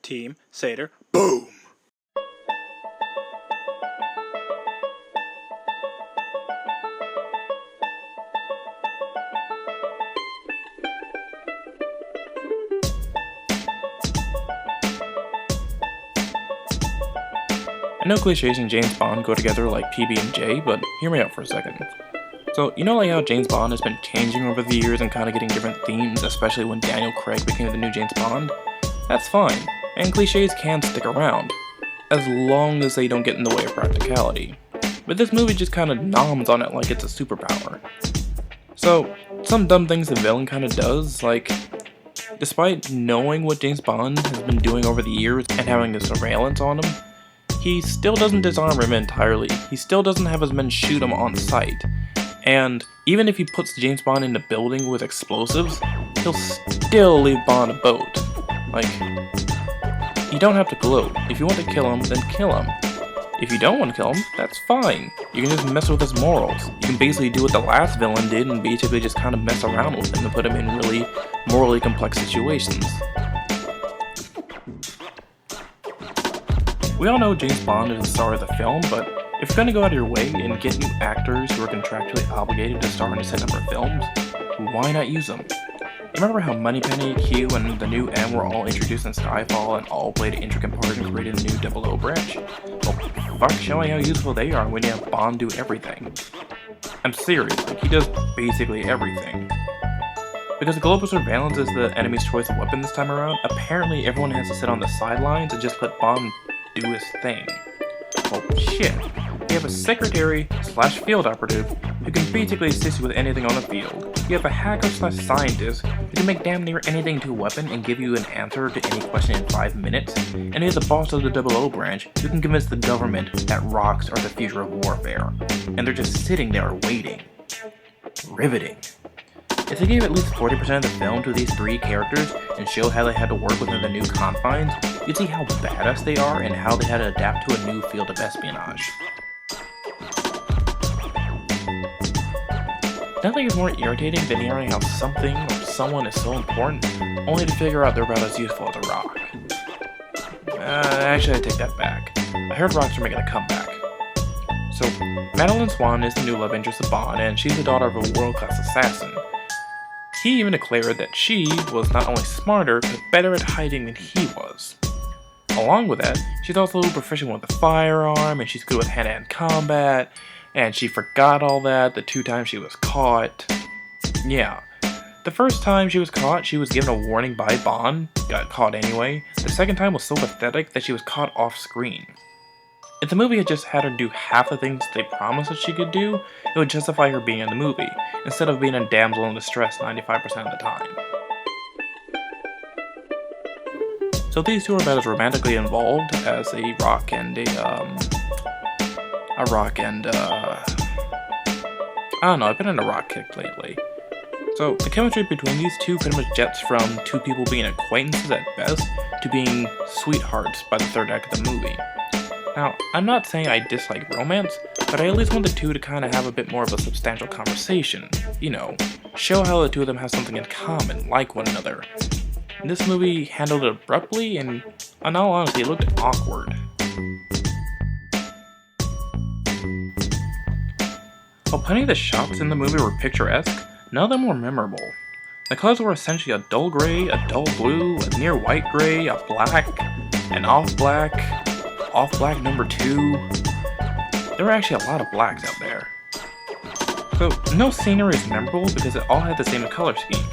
Team Satyr, boom! I know cliches and James Bond go together like PB and J, but hear me out for a second. So, you know like how James Bond has been changing over the years and kind of getting different themes, especially when Daniel Craig became the new James Bond? That's fine, and cliches can stick around, as long as they don't get in the way of practicality. But this movie just kind of noms on it like it's a superpower. So, some dumb things the villain kind of does, like, despite knowing what James Bond has been doing over the years and having the surveillance on him, he still doesn't disarm him entirely. He still doesn't have his men shoot him on sight. And even if he puts James Bond in a building with explosives, he'll still leave Bond a boat. Like, you don't have to gloat. If you want to kill him, then kill him. If you don't want to kill him, that's fine. You can just mess with his morals. You can basically do what the last villain did and basically just kind of mess around with him and put him in really morally complex situations. We all know James Bond is the star of the film, but if you're going to go out of your way and get new actors who are contractually obligated to star in a set number of films, why not use them? You remember how Moneypenny, Q, and the new M were all introduced in Skyfall and all played an intricate part in creating the new 00 branch? Well, fuck showing how useful they are when you have Bond do everything. I'm serious, like he does basically everything. Because global surveillance is the enemy's choice of weapon this time around, apparently everyone has to sit on the sidelines and just let Bond do his thing. Well, shit. You have a secretary/field operative who can basically assist you with anything on the field. You have a hacker/scientist who can make damn near anything to a weapon and give you an answer to any question in 5 minutes. And he has the boss of the 00 branch who can convince the government that rocks are the future of warfare. And they're just sitting there waiting. Riveting. If they gave at least 40% of the film to these three characters and show how they had to work within the new confines, you'd see how badass they are and how they had to adapt to a new field of espionage. Nothing is more irritating than hearing how something or someone is so important, only to figure out they're about as useful as a rock. Actually, I take that back. I heard rocks are making a comeback. So, Madeline Swan is the new love interest of Bond, and she's the daughter of a world-class assassin. He even declared that she was not only smarter, but better at hiding than he was. Along with that, she's also proficient with a firearm, and she's good with hand-to-hand combat, and she forgot all that the 2 times she was caught. Yeah. The first time she was caught, she was given a warning by Bond, got caught anyway. The second time was so pathetic that she was caught off screen. If the movie had just had her do half the things they promised that she could do, it would justify her being in the movie, instead of being a damsel in distress 95% of the time. So these two are about as romantically involved as a rock and I don't know, I've been on a rock kick lately. So the chemistry between these two pretty much jets from two people being acquaintances at best to being sweethearts by the third act of the movie. Now, I'm not saying I dislike romance, but I at least want the two to kind of have a bit more of a substantial conversation. You know, show how the two of them have something in common, like one another. This movie handled it abruptly, and in all honesty, it looked awkward. While plenty of the shots in the movie were picturesque, none of them were memorable. The colors were essentially a dull gray, a dull blue, a near white gray, a black, an off black number 2. There were actually a lot of blacks out there. So, no scenery is memorable because it all had the same color scheme.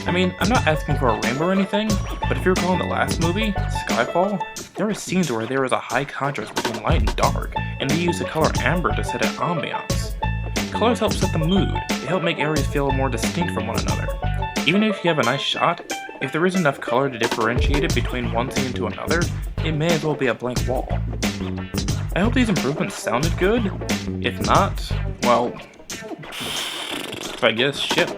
I mean, I'm not asking for a rainbow or anything, but if you recall in the last movie, Skyfall, there were scenes where there was a high contrast between light and dark, and they used the color amber to set an ambiance. Colors help set the mood, they help make areas feel more distinct from one another. Even if you have a nice shot, if there isn't enough color to differentiate it between one scene to another, it may as well be a blank wall. I hope these improvements sounded good. If not, well, I guess shit.